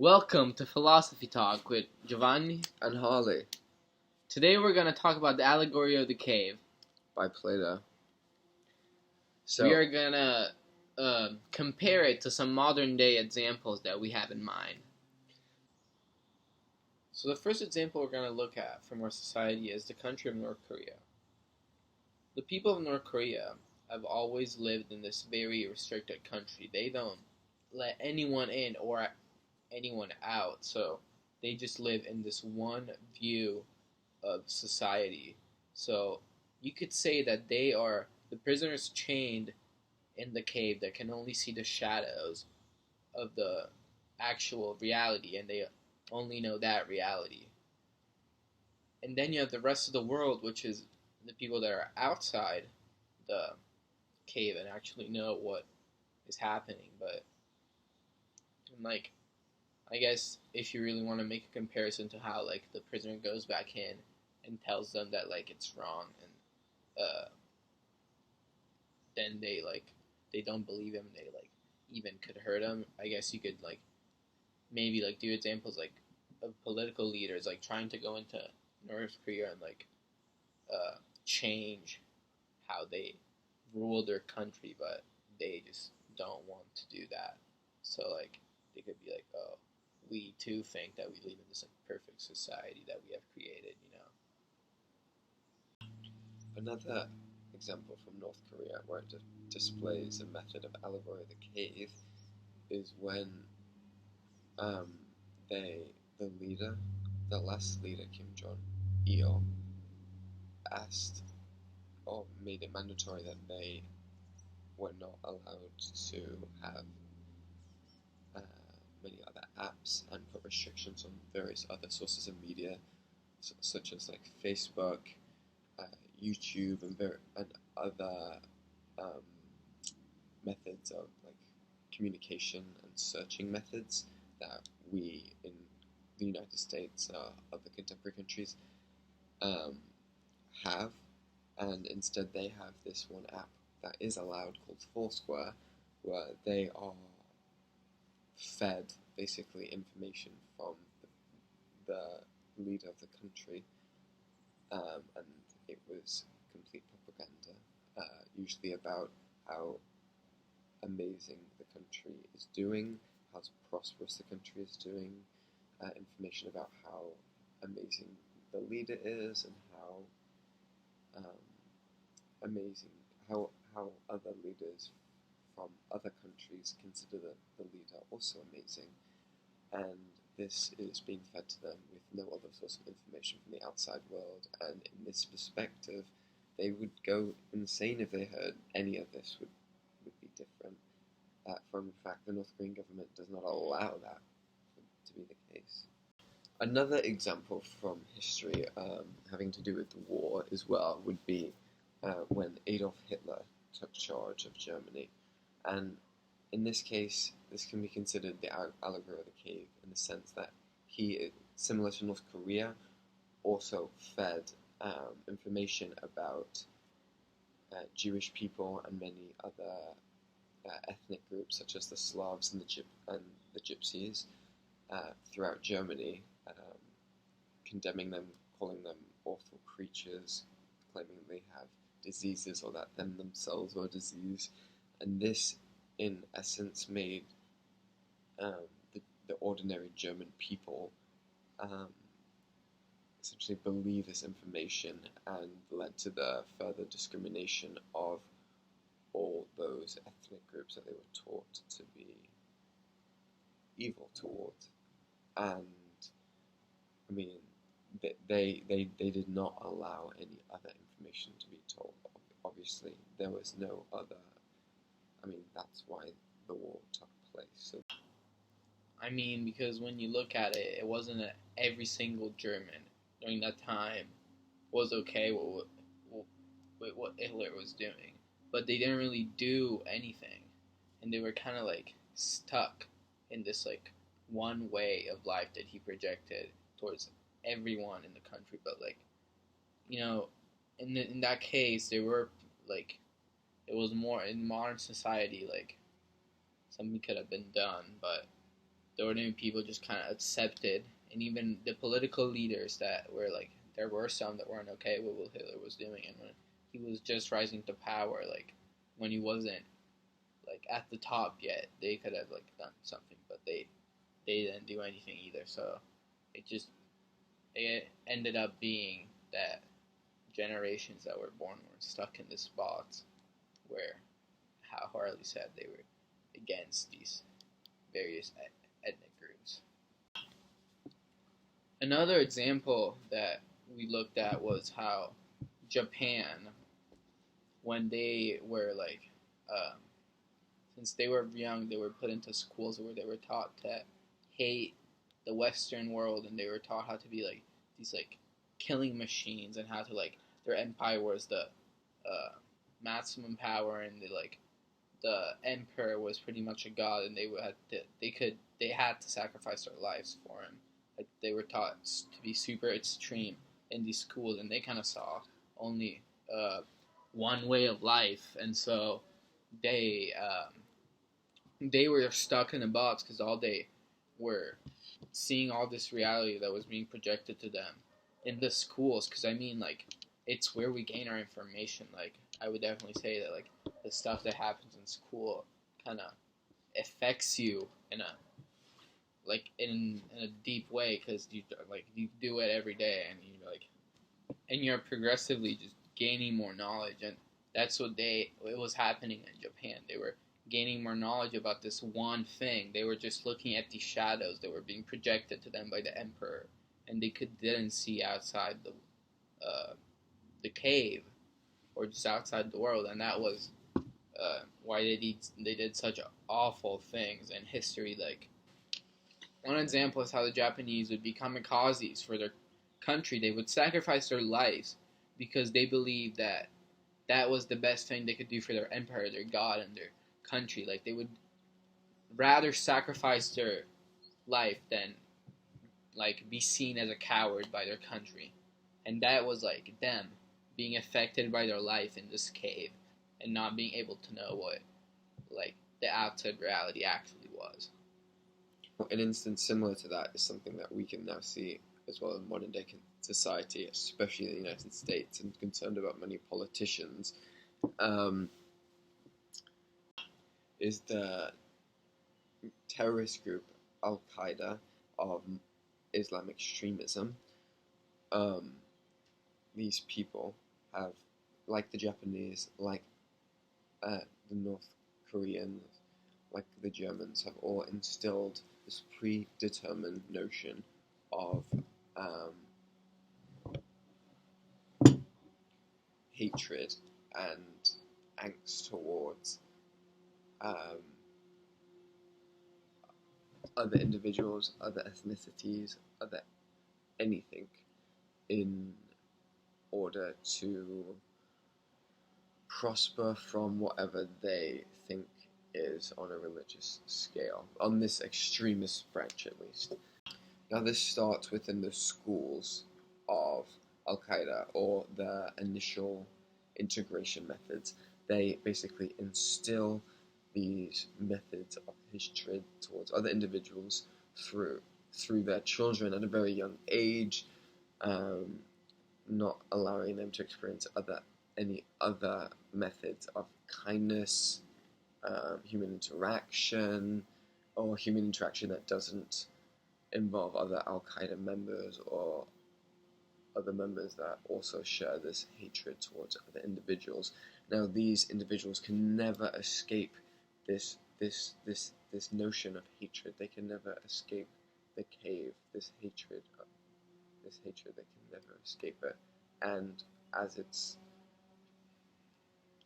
Welcome to Philosophy Talk with Giovanni and Harley Today we're going to talk about the Allegory of the Cave. by Plato. We are going to compare it to some modern day examples that we have in mind. So the first example we're going to look at from our society is the country of North Korea. The people of North Korea have always lived in this very restricted country. They don't let anyone in or anyone out, so they just live in this one view of society. So you could say that they are the prisoners chained in the cave that can only see the shadows of the actual reality, and they only know that reality. And then you have the rest of the world, which is the people that are outside the cave and actually know what is happening. But like, I guess if you really want to make a comparison to how like the prisoner goes back in and tells them that like it's wrong, and then they don't believe him, they like even could hurt him. I guess you could like maybe like do examples like of political leaders like trying to go into North Korea and like change how they rule their country, but they just don't want to do that. So like they could be like, oh, we too think that we live in this like perfect society that we have created, Another example from North Korea where it displays a method of allegory of the cave is when the leader, the last leader, Kim Jong-il, asked or made it mandatory that they were not allowed to have many other apps and put restrictions on various other sources of media, such as like Facebook, YouTube, and other methods of like communication and searching methods that we in the United States or other contemporary countries have, and instead they have this one app that is allowed called Foursquare, where they are fed basically information from the leader of the country, and it was complete propaganda, usually about how amazing the country is doing, how prosperous the country is doing, information about how amazing the leader is, and how amazing, how other leaders from other countries consider the leader also amazing, and this is being fed to them with no other source of information from the outside world, and in this perspective, they would go insane if they heard any of this would be different. From fact, the North Korean government does not allow that to be the case. Another example from history having to do with the war as well would be when Adolf Hitler took charge of Germany. And in this case, this can be considered the allegory of the cave in the sense that he, similar to North Korea, also fed information about Jewish people and many other ethnic groups such as the Slavs and the Gypsies throughout Germany, condemning them, calling them awful creatures, claiming they have diseases or that them themselves are a disease. And this, in essence, made the ordinary German people essentially believe this information, and led to the further discrimination of all those ethnic groups that they were taught to be evil towards. And I mean, they did not allow any other information to be told. Obviously, there was no other. I mean, that's why the war took place. So, I mean, because when you look at it, it wasn't that every single German during that time was okay with what Hitler was doing, but they didn't really do anything, and they were kind of like stuck in this like one way of life that he projected towards everyone in the country. But like, in that case, they were like, it was more in modern society like something could have been done, but the ordinary people just kind of accepted, and even the political leaders that were like, there were some that weren't okay with what Hitler was doing, and when he was just rising to power, like when he wasn't like at the top yet, they could have like done something, but they didn't do anything either. So it ended up being that generations that were born were stuck in this box where, how Harley said, they were against these various ethnic groups. Another example that we looked at was how Japan, when they were like, since they were young, they were put into schools where they were taught to hate the Western world, and they were taught how to be like these like killing machines, and how to like their empire was the maximum power, and the emperor was pretty much a god, and they had to sacrifice their lives for him. Like they were taught to be super extreme in these schools, and they kind of saw only one way of life, and so they were stuck in a box because all they were seeing all this reality that was being projected to them in the schools. Because I mean, like, it's where we gain our information. Like, I would definitely say that like the stuff that happens in school kind of affects you in a deep way, because you do it every day, and you're progressively just gaining more knowledge. And that's what it was happening in Japan. They were gaining more knowledge about this one thing. They were just looking at these shadows that were being projected to them by the emperor, and they didn't see outside the cave, or just outside the world. And that was why they did such awful things in history. Like, one example is how the Japanese would be kamikazes for their country. They would sacrifice their lives because they believed that that was the best thing they could do for their empire, their god, and their country. Like, they would rather sacrifice their life than like be seen as a coward by their country. And that was like them being affected by their life in this cave and not being able to know what like the outside reality actually was. An instance similar to that is something that we can now see as well in modern day society, especially in the United States, and concerned about many politicians, is the terrorist group Al-Qaeda of Islamic extremism. These people have, like the Japanese, like the North Koreans, like the Germans, have all instilled this predetermined notion of hatred and angst towards other individuals, other ethnicities, other anything, in order to prosper from whatever they think is on a religious scale, on this extremist branch at least. Now this starts within the schools of Al-Qaeda, or the initial integration methods. They basically instill these methods of hatred towards other individuals through their children at a very young age, not allowing them to experience any other methods of kindness, human interaction, or human interaction that doesn't involve other Al-Qaeda members or other members that also share this hatred towards other individuals. Now, these individuals can never escape this notion of hatred. They can never escape the cave. This hatred, they can never escape it. And as it's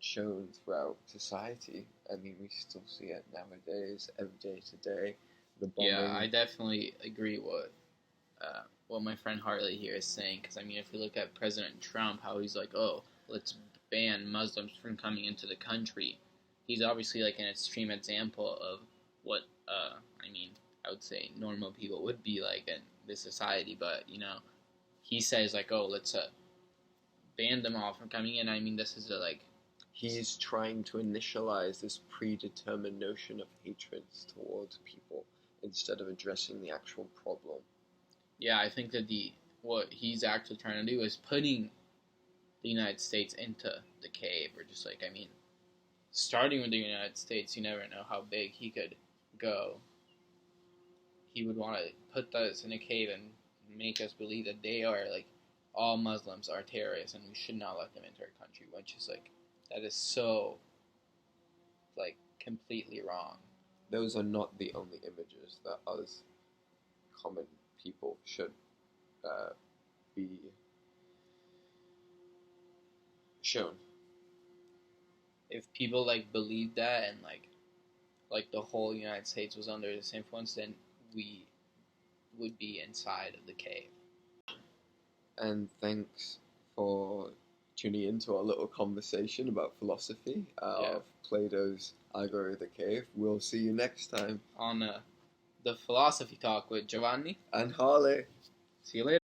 shown throughout society, I mean, we still see it nowadays, every day today. The bombing. Yeah, I definitely agree what my friend Harley here is saying, because I mean, if you look at President Trump, how he's like, oh, let's ban Muslims from coming into the country. He's obviously like an extreme example of what I would say normal people would be like in this society. But he says like, oh, let's ban them all from coming in. I mean, this is he's trying to initialize this predetermined notion of hatred towards people instead of addressing the actual problem. Yeah, I think that what he's actually trying to do is putting the United States into the cave, or just like, I mean, starting with the United States, you never know how big he could go. He would want to put us in a cave and make us believe that they are like all Muslims are terrorists and we should not let them into our country, which is like that is so like completely wrong. Those are not the only images that us common people should be shown. If people like believed that and like the whole United States was under this influence, then we would be inside of the cave. And thanks for tuning into our little conversation about philosophy of Plato's Allegory of the Cave. We'll see you next time On the philosophy talk with Giovanni and Harley. See you later.